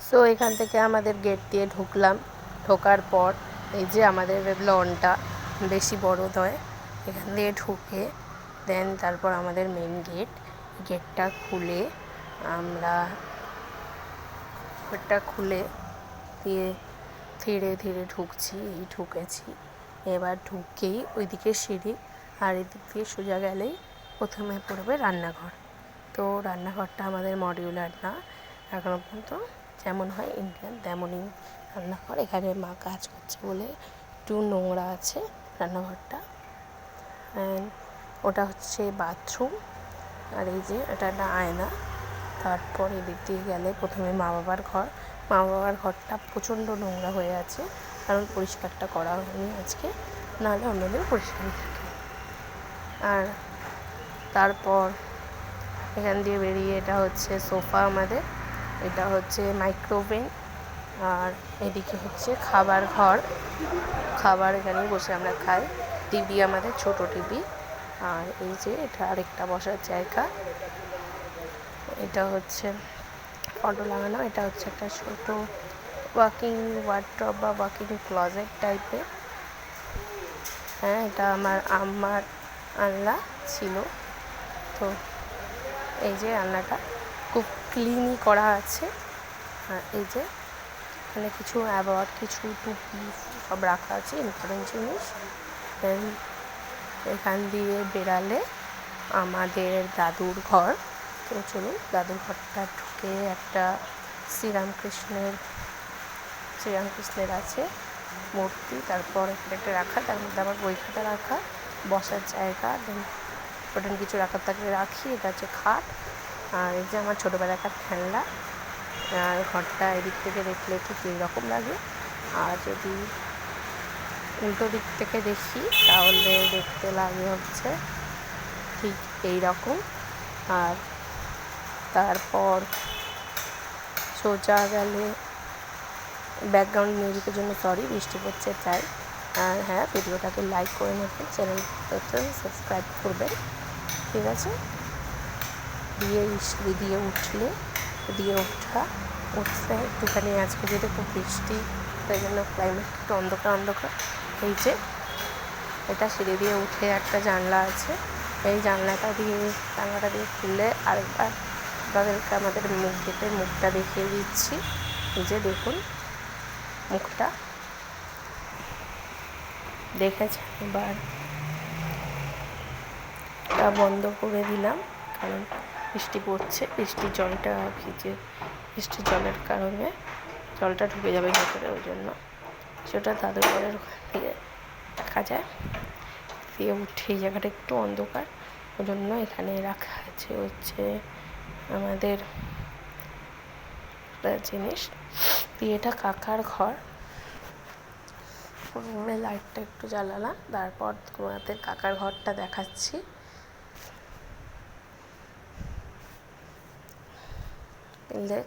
So এখান থেকে আমাদের গেট দিয়ে ঢুকলাম। ঢোকার পর এই যে আমাদের লনটা বেশি বড় নয়, এখান দিয়ে ঢুকে দেন তারপর আমাদের মেন গেটটা খুলে আমরা দিয়ে ধীরে ধীরে ঢুকেছি। এবার ঢুকেই ওইদিকে সিঁড়ি আর এদিক দিয়ে সোজা গেলেই প্রথমে পড়বে রান্নাঘর। তো রান্নাঘরটা আমাদের মডিউলার না, এখনও পর্যন্ত যেমন হয় ইন্ডিয়ান তেমনই রান্নাঘর। এখানে মা কাজ করছে বলে একটু নোংরা আছে রান্নাঘরটা। ওটা হচ্ছে বাথরুম, আর এই যে এটা একটা আয়না। তারপর এদিক দিয়ে গেলে প্রথমে মা বাবার ঘরটা প্রচণ্ড নোংরা হয়ে আছে, কারণ পরিষ্কারটা করা হয়নি আজকে, নাহলে অন্যদিন পরিষ্কারই থাকে। আর তারপর এখান দিয়ে বেরিয়ে এটা হচ্ছে সোফা আমাদের, এটা হচ্ছে মাইক্রোওভেন, আর এদিকে হচ্ছে খাবার এখানেই বসে আমরা খাই। টিভি আমাদের ছোট টিভি, আর এই যে এটা আরেকটা বসার জায়গা। এটা হচ্ছে ফটো লাগানো, এটা হচ্ছে একটা ছোট ওয়াকিং ওয়ার্ডরোব বা ওয়াকিং ক্লজেট টাইপের। হ্যাঁ, এটা আমার আম্মার আলনা ছিল। তো এই যে আলনাটা খুব ক্লিনই করা আছে। আর এই যে এখানে কিছু অ্যাওয়ার্ড, কিছু টুপি সব রাখা আছে, ইম্পর্টেন্ট জিনিস। দেন এখান দিয়ে বেরালে আমাদের দাদুর ঘর। তো চলুন দাদুর ঘরটা ঢুকে একটা শ্রীরামকৃষ্ণের আছে মূর্তি, তারপর একটা রাখা, তার মধ্যে আবার বই খাতা রাখা, বসার জায়গা, দেন ইম্পর্টেন্ট কিছু রাখার থাকলে রাখি। এটা হচ্ছে খাট, আর এই যে আমার ছোটোবেলাকার খেলনা। আর ঘরটা এদিক থেকে দেখলে ঠিক এইরকম লাগে, আর যদি উল্টো দিক থেকে দেখি তাহলে দেখতে লাগে হচ্ছে ঠিক এই রকম। আর তারপর সোজা গেলে ব্যাকগ্রাউন্ড মিউজিকের জন্য সরি, বৃষ্টি পড়ছে তাই। আর হ্যাঁ, ভিডিওটাকে লাইক করে নেবেন, চ্যানেলটাকে সাবস্ক্রাইব করবেন, ঠিক আছে। দিয়ে উঠলে একটুখানি আজকে যেহেতু খুব বৃষ্টি, তাই জন্য ক্লাইমেট একটু অন্ধকার। এই যে এটা সিঁড়ি দিয়ে উঠে একটা জানলা আছে, এই জানলাটা দিয়ে খুললে আরেকবার আপনাদেরকে আমাদের গেটের মুখটা দেখিয়ে দিচ্ছি। এই যে দেখুন মুখটা, দেখেছেন? এবার এটা বন্ধ করে দিলাম, কারণ বৃষ্টি পড়ছে, বৃষ্টির জলের কারণে জলটা ঢুকে যাবে ভেতরে, ওই জন্য সেটা দাদুর ঘরের ওখান থেকে দেখা যায়। দিয়ে উঠে এই জায়গাটা একটু অন্ধকার, ওই জন্য এখানে রাখা আছে হচ্ছে আমাদের জিনিস। দিয়ে এটা কাকার ঘর। প্রথমে লাইটটা একটু জ্বালালাম, তারপর তোমাদের কাকার ঘরটা দেখাচ্ছি।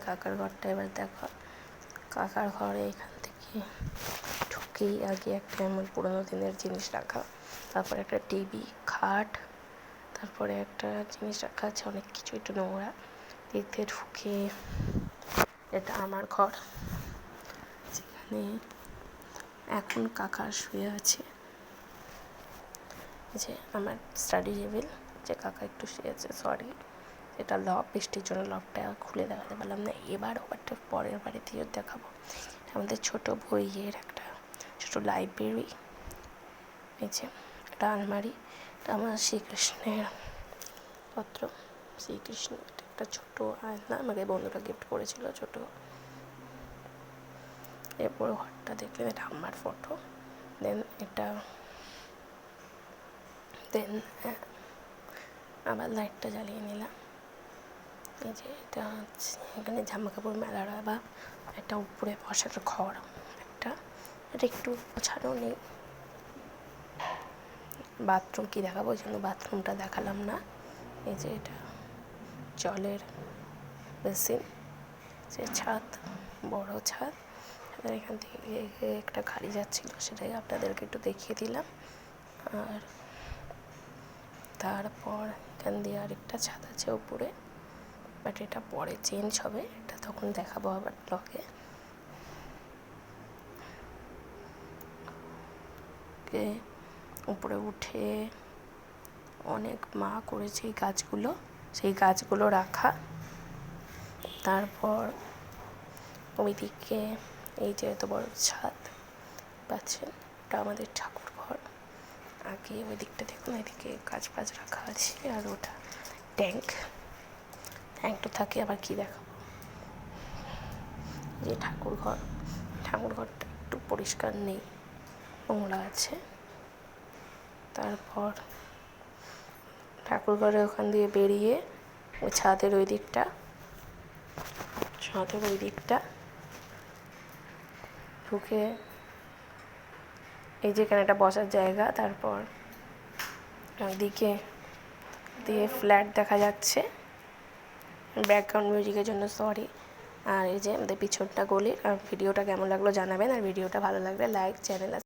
কাকার ঘরটা এবার দেখো। কাকার ঘরে এখান থেকে ঢুকেই আগে একটা এমন পুরোনো দিনের জিনিস রাখা, তারপরে একটা টিভি, খাট, তারপরে একটা জিনিস রাখা আছে অনেক কিছু, একটু নোংরা। দেখতে ঢুকে এটা আমার ঘর, যেখানে এখন কাকা শুয়ে আছে। যে আমার স্টাডি টেবিল, যে কাকা একটু শুয়ে আছে, সরি এটা লক, বৃষ্টির জন্য লকটা খুলে দেখাতে পারলাম না। এবার ওটা পরের বাড়িতেও দেখাবো। আমাদের ছোটো বইয়ের একটা ছোটো লাইব্রেরি। এই যে একটা আলমারি, এটা আমার শ্রীকৃষ্ণের পত্র। শ্রীকৃষ্ণ একটা ছোটো আয়না আমাকে বন্ধুরা গিফট করেছিল ছোটো। এরপর ঘরটা দেখলে এটা আমার ফটো। দেন আবার লাইটটা জ্বালিয়ে নিলাম। এই যে এটা হচ্ছে এখানে জামা কাপড় মেলার বা একটা উপরে বসার ঘর একটা, এটা একটু গোছানো নেই। বাথরুম কি দেখাবো, ওই জন্য বাথরুমটা দেখালাম না। এই যে এটা জলের বেসিন, যে ছাদ, বড় ছাদ। এখান থেকে একটা গাড়ি যাচ্ছিল, সেটাই আপনাদেরকে একটু দেখিয়ে দিলাম। আর তারপর এখান দিয়ে আরেকটা ছাদ আছে উপরে, বাট এটা পরে চেঞ্জ হবে, এটা তখন দেখাবো আবার ব্লগে। উপরে উঠে অনেক মা করেছে এই গাছগুলো, সেই গাছগুলো রাখা। তারপর ওইদিকে এই যে এত বড় ছাদ পাচ্ছেন, ওটা আমাদের ঠাকুর ঘর। আগে ওই দিকটা দেখুন, এদিকে গাছ ফাছ রাখা আছে, আর ওটা ট্যাঙ্কটা থাকে। আবার কি দেখাবো, যে ঠাকুর ঘরটা একটু পরিষ্কার নেই, নোংরা আছে। তারপর ঠাকুর ঘরে ওখান দিয়ে বেরিয়ে ওই ছাদের ওই দিকটা ঢুকে এই যেখানে একটা বসার জায়গা। তারপর দিকে দিয়ে ফ্ল্যাট দেখা যাচ্ছে, ব্যাকগ্রাউন্ড মিউজিকের জন্য সরি। আর এই যে আমাদের পিছনটা গলি। আর ভিডিওটা কেমন লাগলো জানাবেন, আর ভিডিওটা ভালো লাগলে লাইক, চ্যানেল